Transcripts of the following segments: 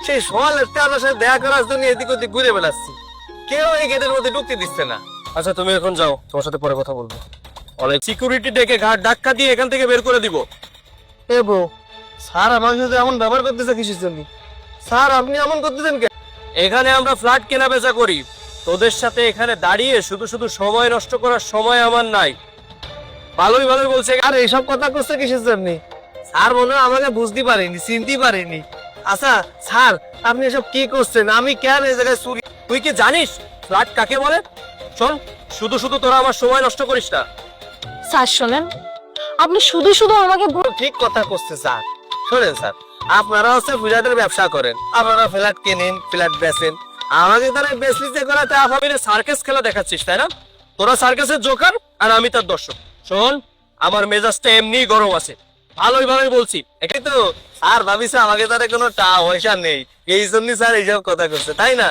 সেই সকালের আপনার সাথে দেখা করার জন্য এদিক ওদিক ঘুরে বেড়াচ্ছি, কেউ এই গেটের মধ্যে ঢুকতে দিচ্ছে না। আচ্ছা তুমি এখন যাও, তোমার সাথে পরে কথা বলবো। অনেক সিকিউরিটি ডেকে ঘাট ধাক্কা দিয়ে এখান থেকে বের করে দিব। এ বউ, স্যার আমার সাথে এমন ব্যবহার করতেছে কিসের জন্য? স্যার আপনি এমন করতেছেন কেন? এখানে আমরা ফ্ল্যাট কেনা বেচা করি, তোদের সাথে এখানে দাঁড়িয়ে শুধু শুধু সময় নষ্ট করার সময় আমার নাই। ভালোই ভালোই বলছে, আর এইসব কথা করছে কিসের জন্য? স্যার মনে হয় আমাকে বুঝতে পারেনি, চিনতে পারেনি। আচ্ছা স্যার, আপনি এসব কি করছেন? আমি কেন এই জায়গায় চুরি? তুই কি জানিস ফ্ল্যাট কাকে বলে? শোন, শুধু শুধু তোরা আমার সময় নষ্ট করিস না। স্যার শোনেন, আপনি শুধু শুধু আমাকে ঠিক কথা করছে স্যার। শোনেন স্যার, আপনারা হচ্ছে ফ্ল্যাটের ব্যবসা করেন, আপনারা ফ্ল্যাট কেনেন, ফ্ল্যাট বেচেন, আমাকে তারা বেচলিতে করে তা ভাবি সার্কাস খেলা দেখাচ্ছিস, তাই না? তোরা সার্কাসের জোকার আর আমি তার দর্শক। শোন, আমার মেজাজটা এমনি গরম আছে, ভালোই ভালোই বলছি। এটাই তো স্যার ভাবিছে আমাকে তারা কোনো টাকা পয়সা নেই, এই জন্য স্যার এইসব কথা করছে, তাই না?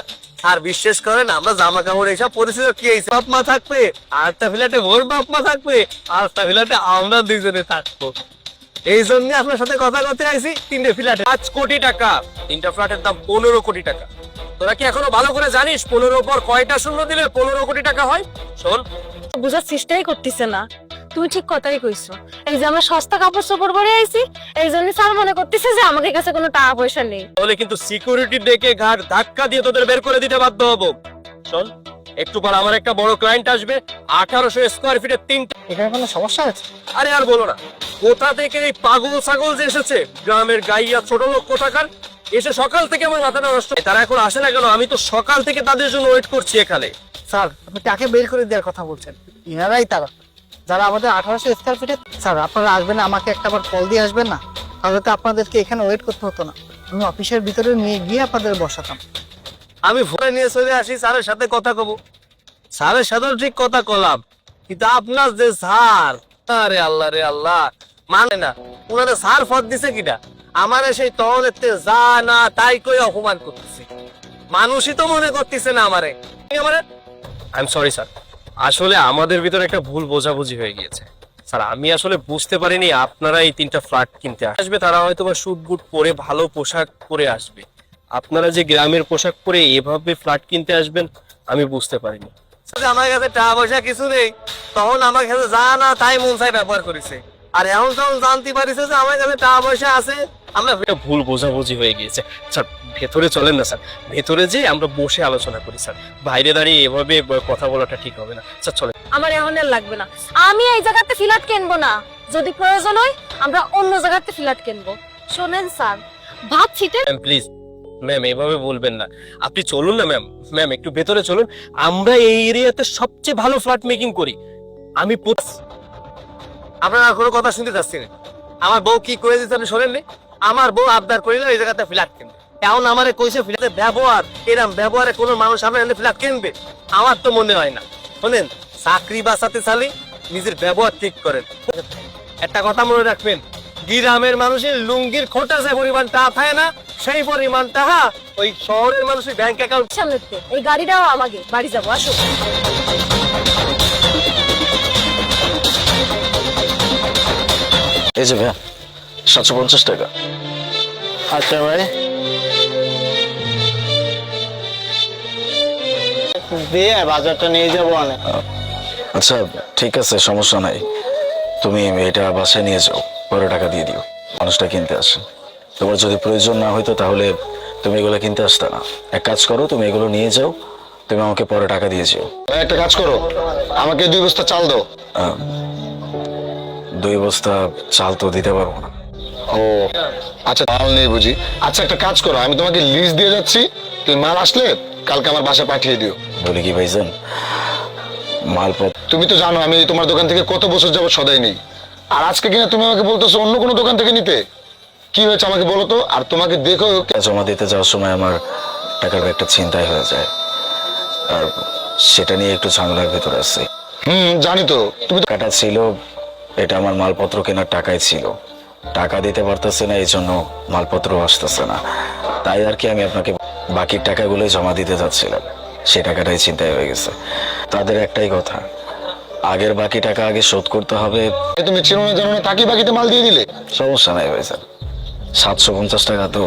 আর বিশ্বাস করেন, আমরা জামা কাপড় এইসব পরিস্থিতি কি হয়েছে, বাপ মা থাকবে, আরেকটা ফ্ল্যাটে ওর বাপ মা থাকবে, আরেকটা ফ্ল্যাটে আমরা দুইজনে থাকবো। এই জন্য আপনার সাথে কথা করতে আইছি। 3টে ফ্ল্যাট 5 কোটি টাকা, 3টা ফ্ল্যাটের দাম 15 কোটি টাকা। তোরা কি এখনো ভালো করে জানিস 15 পর কয়টা শূন্য দিলে 15 কোটি টাকা হয়? শোন, বোঝার চেষ্টাই করতেছে না। তুমি ঠিক কথাই কইছো। এই যে আমরা সস্তা কাপড় চোপড় পরে আইছি, এই জন্য স্যার মনে করতেছে যে আমাদের কাছে কোনো টাকা পয়সা নেই। তাহলে কিন্তু সিকিউরিটি ডেকে ঘাট ধাক্কা দিয়ে তোদের বের করে দিতে বাধ্য হবো। শোন, একটু পর আমার একটা বড় ক্লায়েন্ট আসবে, 1800 স্কয়ার ফিটের 3টা। এখানে কোনো সমস্যা আছে? আরে আর বলো না, কোথা থেকে এই পাগল ছাগল যে এসেছে, গ্রামের গাইয়া ছোট লোক কোথাকার, এসে সকাল থেকে আমার মাথাটা নষ্ট। তারা এখন আসে না কেন? আমি তো সকাল থেকে তাদের জন্য ওয়েট করছি এখানে। স্যার আপনি টাকে বের করে দেওয়ার কথা বলছেন, ইনারাই তারা যারা আমাদের 1800 স্কয়ার ফিটে। স্যার আপনারা আসবেন না, আমাকে একটাবার কল দিয়ে আসবেন না, তাহলে তো আপনাদেরকে এখানে ওয়েট করতে হতো না, আমি অফিসের ভিতরে নিয়ে গিয়ে আপনাদের বসাতাম। আমি ফোনে নিয়ে চলে আসি, স্যারের সাথে কথা কব। স্যারের সাথেও ঠিক কথা কলাম, কিন্তু আপনার যে স্যার, আরে আল্লাহ রে আল্লাহ, মানে না। উনারে স্যার পদ দিছে কিটা? আমারে সেই তহলেতে যা না তাই কই অপমান করতেছে। মানুষই তো মনে করতেছে না আমারে। আই এম সরি স্যার, আসলে আমাদের ভিতরে একটা ভুল বোঝাবুঝি হয়ে গিয়েছে। স্যার আমি আসলে বুঝতে পারিনি আপনারা এই 3টা ফ্ল্যাট কিনতে আসবে, তারা হয়তো বা স্যুট বুট পরে ভালো পোশাক পরে আসবে। আপনারা যে গ্রামের পোশাক পরে এভাবে ফ্ল্যাট কিনতে আসবেন আমি বুঝতে পারিনি। আমার কাছে টাকা পয়সা কিছু নেই, তখন আমার কাছে যা না তাই মন চাই ব্যবহার করেছে। আর এখন যখন জানতে পারিছে যে আমার কাছে টাকা পয়সা আছে, আমরা ভুল বোঝাবুঝি হয়ে গিয়েছে। স্যার ভেতরে চলেন না স্যার, ভেতরে যে আমরা বসে আলোচনা করি স্যার, বাইরে দাঁড়িয়ে এভাবে কথা বলাটা ঠিক হবে না। স্যার চলেন। আমার এখন আর লাগবে না, আমি এই জায়গাতে ফ্ল্যাট কিনবো না। যদি প্রয়োজন হয় আমরা অন্য জায়গাতে ফ্ল্যাট কিনবো। শোনেন স্যার, ভাবছি ম্যাম প্লিজ, ম্যাম এভাবে বলবেন না, আপনি চলুন না ম্যাম। ম্যাম একটু ভেতরে চলুন, আমরা এই এরিয়াতে সবচেয়ে ভালো ফ্ল্যাট মেকিং করি। আমি আপনারা কোনো কথা শুনতে চাচ্ছি না। আমার বউ কি করে দিচ্ছে আপনি শোনেননি? আমার বউ আবদার করিল এই জায়গাতে ফ্ল্যাট কিনবে, এখন আমারে কইছে ফ্ল্যাটের ব্যবহার, এরকম ব্যবহারে কোনো মানুষ আপনার ফ্ল্যাট কিনবে? আমার তো মনে হয় না। শোনেন, চাকরি বাঁচাতে চালি নিজের ব্যবহার ঠিক করেন। একটা কথা মনে রাখবেন, গ্রামের মানুষের লুঙ্গির খোঁটা যে পরিমাণ টাকা থাকে না, সেই পরিমাণ টাকা ওই শহরের মানুষের ব্যাংক অ্যাকাউন্ট। সামনে এই গাড়িটাও আমাকে, বাড়ি যাবো, আসো। এই যে ভাইয়া 750 টাকা। আচ্ছা ভাই, দিয়ে বাজারটা নিয়ে যাবো অনেক। আচ্ছা ঠিক আছে, সমস্যা নাই, তুমি এটা বাসায় নিয়ে যাও, পরে টাকা দিয়ে দিও। মানুষটা কিনতে আসে, তোমার যদি প্রয়োজন না হইতো তাহলে তুমি এগুলো কিনতে আসতে না। এক কাজ করো, তুমি এগুলো নিয়ে যাও, তুমি আমাকে পরে টাকা দিয়ে যাও। একটা কাজ করো, আমাকে 2 বস্তা চাল দাও। 2 বস্তা চাল তো দিতে পারবো না। ও আচ্ছা, মাল নেই বুঝি। আচ্ছা একটা কাজ করো, আমি তোমাকে লিস্ট দিয়ে যাচ্ছি, তুমি মাল আসলে কালকে আমার বাসায় পাঠিয়ে দিও। বলি কি ভাইজান, মালপত্র তুমি তো জানো আমি তোমার দোকান থেকে কত বছর যাবত সদাই নেই, আর আজকে কিনা তুমি আমাকে বলতেছো অন্য কোনো দোকান থেকে নিতে। কি হয়েছে আমাকে বলো তো? আর তোমাকে দেখো জমা দিতে যাওয়ার সময় আমার টাকার ব্যাগটা ছিনতাই হয়ে যায়, আর সেটা নিয়ে একটু ঝামেলার ভেতরে আছে। জানি তো। তুমি তো টাকাটা ছিল, এটা আমার মালপত্র কেনার টাকাই ছিল, টাকা দিতে পারতেছে না, এই জন্য মালপত্র আসতেছে না। তাই আর কি আমি আপনাকে বাকির টাকাগুলোই জমা দিতে যাচ্ছিলাম, সেই টাকাটাই ছিনতাই হয়ে গেছে। তাদের একটাই কথা, আগের বাকি টাকা আগে শোধ করতে হবে। তুমি চিনো না জানো না, তাকি বাকিতে মাল দিয়ে দিলে। সমস্যা নাই ভাই স্যার, 750 টাকা তো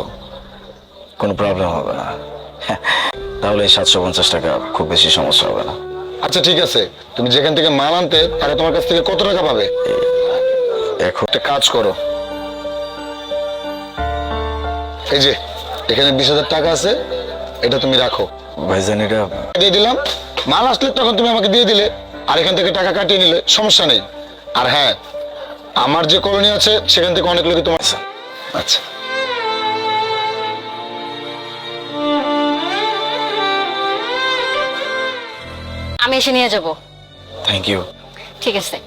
কোনো প্রবলেম হবে না। তাহলে এই 750 টাকা খুব বেশি সমস্যা হবে না। আচ্ছা ঠিক আছে, তুমি যেখান থেকে মাল আনতে তারা তোমার কাছ থেকে কত টাকা পাবে? এখন একটা কাজ করো, এই যে এখানে 20,000 টাকা আছে, এটা তুমি রাখো। ভাইজান এটা দিয়ে দিলাম, মাল আসলে তখন তুমি আমাকে দিয়ে দিলে, আর এখান থেকে টাকা কাটিয়ে নিলে, সমস্যা নেই। আর হ্যাঁ, আমার যে কলোনি আছে সেখান থেকে অনেক লোকই তোমার। আচ্ছা আমি এসে নিয়ে যাব। Thank you. ঠিক আছে।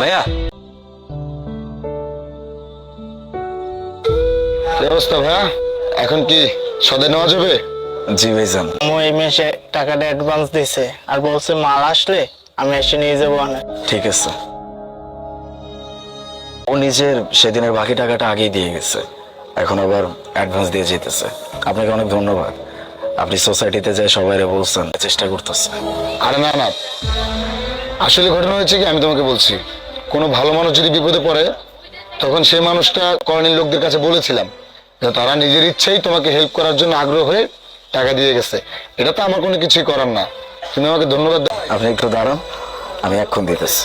ভাইয়া কি অবস্থা ভাইয়া, এখন কি সদে নেওয়া যাবে? জি ভাইজান, এই মাসে টাকাটা অ্যাডভান্স দিছে আর বলছে মাল আসলে আমি এসে নিয়ে যাবো। ঠিক আছে। ও নিজের সেদিনের বাকি টাকাটা আগেই দিয়ে গেছে, এখন আবার অ্যাডভান্স দিয়ে যেতেছে। আপনাকে অনেক ধন্যবাদ। আপনি সোসাইটিতে যাই সবাইরে বলছেন, চেষ্টা করতেছে। আরে না না, আসলে ঘটনা হয়েছে কি, আমি তোমাকে বলছি, কোনো ভালো মানুষ যদি বিপদে পড়ে তখন সেই মানুষটা কলোনির লোকদের কাছে বলেছিলাম যে তারা নিজের ইচ্ছেই তোমাকে হেল্প করার জন্য আগ্রহ হয়ে টাকা দিয়ে গেছে। এটা তো আমার কোনো কিছুই করার না, তুমি আমাকে ধন্যবাদ দাও। আপনি একটু দাঁড়ান, আমি এক্ষুন দিতেছি।